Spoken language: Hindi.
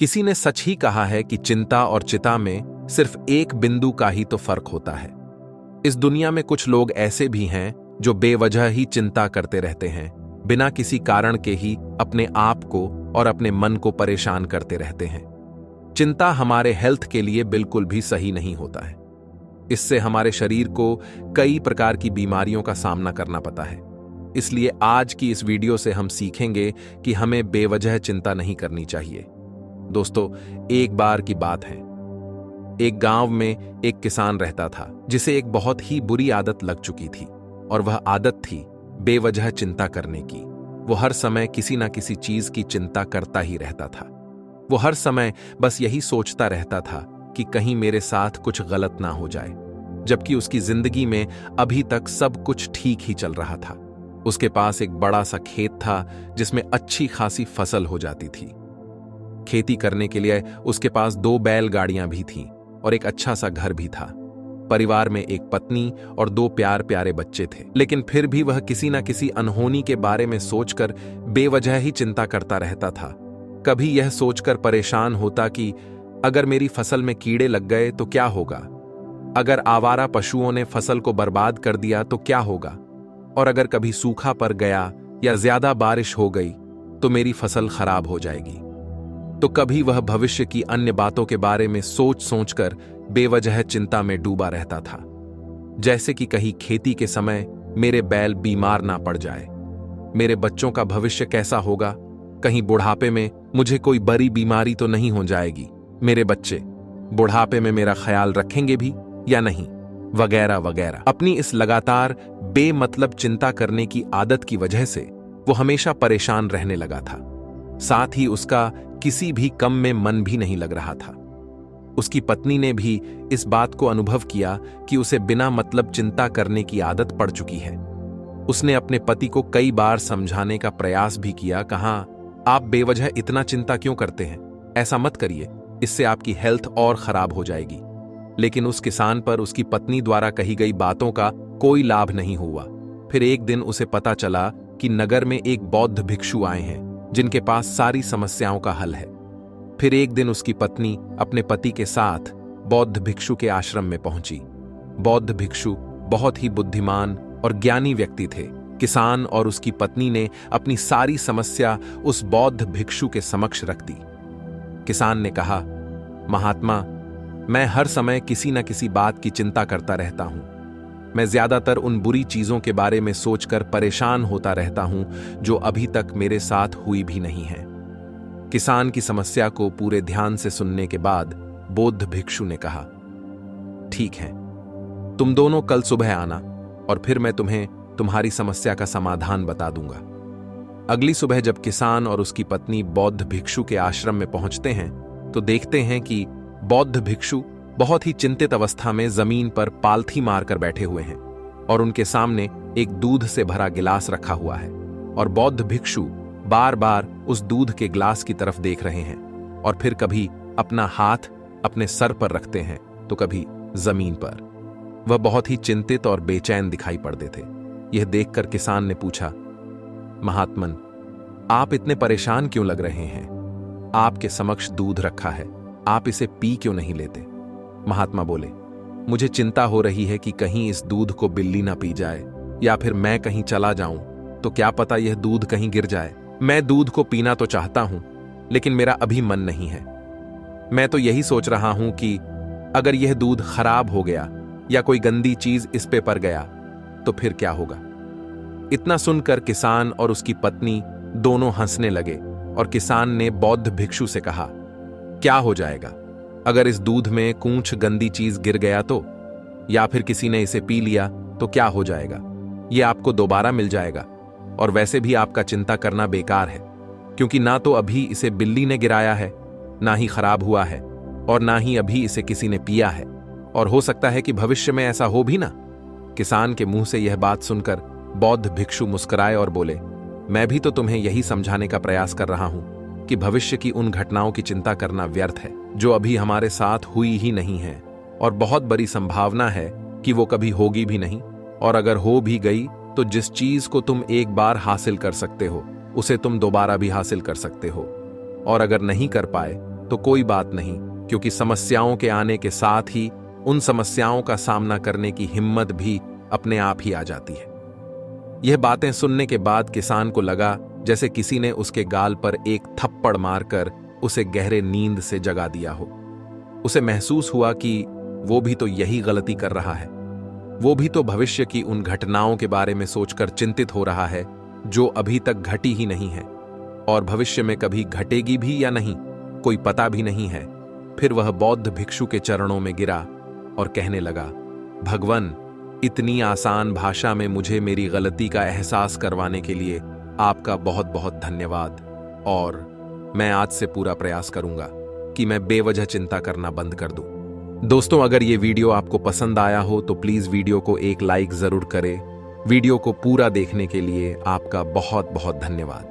किसी ने सच ही कहा है कि चिंता और चिता में सिर्फ एक बिंदु का ही तो फर्क होता है। इस दुनिया में कुछ लोग ऐसे भी हैं जो बेवजह ही चिंता करते रहते हैं, बिना किसी कारण के ही अपने आप को और अपने मन को परेशान करते रहते हैं। चिंता हमारे हेल्थ के लिए बिल्कुल भी सही नहीं होता है। इससे हमारे शरीर को कई प्रकार की बीमारियों का सामना करना पड़ता है। इसलिए आज की इस वीडियो से हम सीखेंगे कि हमें बेवजह चिंता नहीं करनी चाहिए। दोस्तों, एक बार की बात है, एक गांव में एक किसान रहता था जिसे एक बहुत ही बुरी आदत लग चुकी थी, और वह आदत थी बेवजह चिंता करने की। वो हर समय किसी ना किसी चीज की चिंता करता ही रहता था। वो हर समय बस यही सोचता रहता था कि कहीं मेरे साथ कुछ गलत ना हो जाए, जबकि उसकी जिंदगी में अभी तक सब कुछ ठीक ही चल रहा था। उसके पास एक बड़ा सा खेत था जिसमें अच्छी खासी फसल हो जाती थी। खेती करने के लिए उसके पास 2 बैलगाड़ियां भी थीं और एक अच्छा सा घर भी था। परिवार में एक पत्नी और 2 प्यारे बच्चे थे, लेकिन फिर भी वह किसी न किसी अनहोनी के बारे में सोचकर बेवजह ही चिंता करता रहता था। कभी यह सोचकर परेशान होता कि अगर मेरी फसल में कीड़े लग गए तो क्या होगा, अगर आवारा पशुओं ने फसल को बर्बाद कर दिया तो क्या होगा, और अगर कभी सूखा पड़ गया या ज्यादा बारिश हो गई तो मेरी फसल खराब हो जाएगी। तो कभी वह भविष्य की अन्य बातों के बारे में सोचकर बेवजह चिंता में डूबा रहता था, जैसे कि कहीं खेती के समय मेरे बैल बीमार ना पड़ जाए, मेरे बच्चों का भविष्य कैसा होगा, कहीं बुढ़ापे में मुझे कोई बड़ी बीमारी तो नहीं हो जाएगी, मेरे बच्चे बुढ़ापे में मेरा ख्याल रखेंगे भी या नहीं, वगैरह वगैरह। अपनी इस लगातार बेमतलब चिंता करने की आदत की वजह से वो हमेशा परेशान रहने लगा था। साथ ही उसका किसी भी काम में मन भी नहीं लग रहा था। उसकी पत्नी ने भी इस बात को अनुभव किया कि उसे बिना मतलब चिंता करने की आदत पड़ चुकी है। उसने अपने पति को कई बार समझाने का प्रयास भी किया, कहा आप बेवजह इतना चिंता क्यों करते हैं, ऐसा मत करिए, इससे आपकी हेल्थ और खराब हो जाएगी। लेकिन उस किसान पर उसकी पत्नी द्वारा कही गई बातों का कोई लाभ नहीं हुआ। फिर एक दिन उसे पता चला कि नगर में एक बौद्ध भिक्षु आए हैं जिनके पास सारी समस्याओं का हल है। फिर एक दिन उसकी पत्नी अपने पति के साथ बौद्ध भिक्षु के आश्रम में पहुंची। बौद्ध भिक्षु बहुत ही बुद्धिमान और ज्ञानी व्यक्ति थे। किसान और उसकी पत्नी ने अपनी सारी समस्या उस बौद्ध भिक्षु के समक्ष रख दी। किसान ने कहा, महात्मा, मैं हर समय किसी न किसी बात की चिंता करता रहता हूं। मैं ज्यादातर उन बुरी चीजों के बारे में सोचकर परेशान होता रहता हूं जो अभी तक मेरे साथ हुई भी नहीं है। किसान की समस्या को पूरे ध्यान से सुनने के बाद बौद्ध भिक्षु ने कहा, ठीक है, तुम दोनों कल सुबह आना और फिर मैं तुम्हें तुम्हारी समस्या का समाधान बता दूंगा। अगली सुबह जब किसान और उसकी पत्नी बौद्ध भिक्षु के आश्रम में पहुंचते हैं तो देखते हैं कि बौद्ध भिक्षु बहुत ही चिंतित अवस्था में जमीन पर पालथी मारकर बैठे हुए हैं और उनके सामने एक दूध से भरा गिलास रखा हुआ है, और बौद्ध भिक्षु बार बार उस दूध के गिलास की तरफ देख रहे हैं और फिर कभी अपना हाथ अपने सर पर रखते हैं तो कभी जमीन पर। वह बहुत ही चिंतित और बेचैन दिखाई पड़ते थे। यह देखकर किसान ने पूछा, महात्मन, आप इतने परेशान क्यों लग रहे हैं? आपके समक्ष दूध रखा है, आप इसे पी क्यों नहीं लेते? महात्मा बोले, मुझे चिंता हो रही है कि कहीं इस दूध को बिल्ली ना पी जाए, या फिर मैं कहीं चला जाऊं तो क्या पता यह दूध कहीं गिर जाए। मैं दूध को पीना तो चाहता हूं, लेकिन मेरा अभी मन नहीं है। मैं तो यही सोच रहा हूं कि अगर यह दूध खराब हो गया या कोई गंदी चीज इस पे पड़ गया तो फिर क्या होगा? इतना सुनकर किसान और उसकी पत्नी दोनों हंसने लगे और किसान ने बौद्ध भिक्षु से कहा, क्या हो जाएगा अगर इस दूध में कुछ गंदी चीज गिर गया तो, या फिर किसी ने इसे पी लिया तो क्या हो जाएगा? यह आपको दोबारा मिल जाएगा, और वैसे भी आपका चिंता करना बेकार है, क्योंकि ना तो अभी इसे बिल्ली ने गिराया है, ना ही खराब हुआ है, और ना ही अभी इसे किसी ने पिया है, और हो सकता है कि भविष्य में ऐसा हो भी ना। किसान के मुंह से यह बात सुनकर बौद्ध भिक्षु मुस्कुराए और बोले, मैं भी तो तुम्हें यही समझाने का प्रयास कर रहा हूं कि भविष्य की उन घटनाओं की चिंता करना व्यर्थ है जो अभी हमारे साथ हुई ही नहीं है, और बहुत बड़ी संभावना है कि वो कभी होगी भी नहीं, और अगर हो भी गई तो जिस चीज को तुम एक बार हासिल कर सकते हो उसे तुम दोबारा भी हासिल कर सकते हो, और अगर नहीं कर पाए तो कोई बात नहीं, क्योंकि समस्याओं के आने के साथ ही उन समस्याओं का सामना करने की हिम्मत भी अपने आप ही आ जाती है। यह बातें सुनने के बाद किसान को लगा जैसे किसी ने उसके गाल पर एक थप्पड़ मारकर उसे गहरे नींद से जगा दिया हो। उसे महसूस हुआ कि वो भी तो यही गलती कर रहा है। वो भी तो भविष्य की उन घटनाओं के बारे में सोचकर चिंतित हो रहा है जो अभी तक घटी ही नहीं है, और भविष्य में कभी घटेगी भी या नहीं, कोई पता भी नहीं है। फिर वह बौद्ध भिक्षु के चरणों में गिरा और कहने लगा, भगवान, इतनी आसान भाषा में मुझे मेरी गलती का एहसास करवाने के लिए आपका बहुत बहुत धन्यवाद, और मैं आज से पूरा प्रयास करूंगा कि मैं बेवजह चिंता करना बंद कर दूं। दोस्तों, अगर ये वीडियो आपको पसंद आया हो तो प्लीज वीडियो को एक लाइक जरूर करें। वीडियो को पूरा देखने के लिए आपका बहुत बहुत धन्यवाद।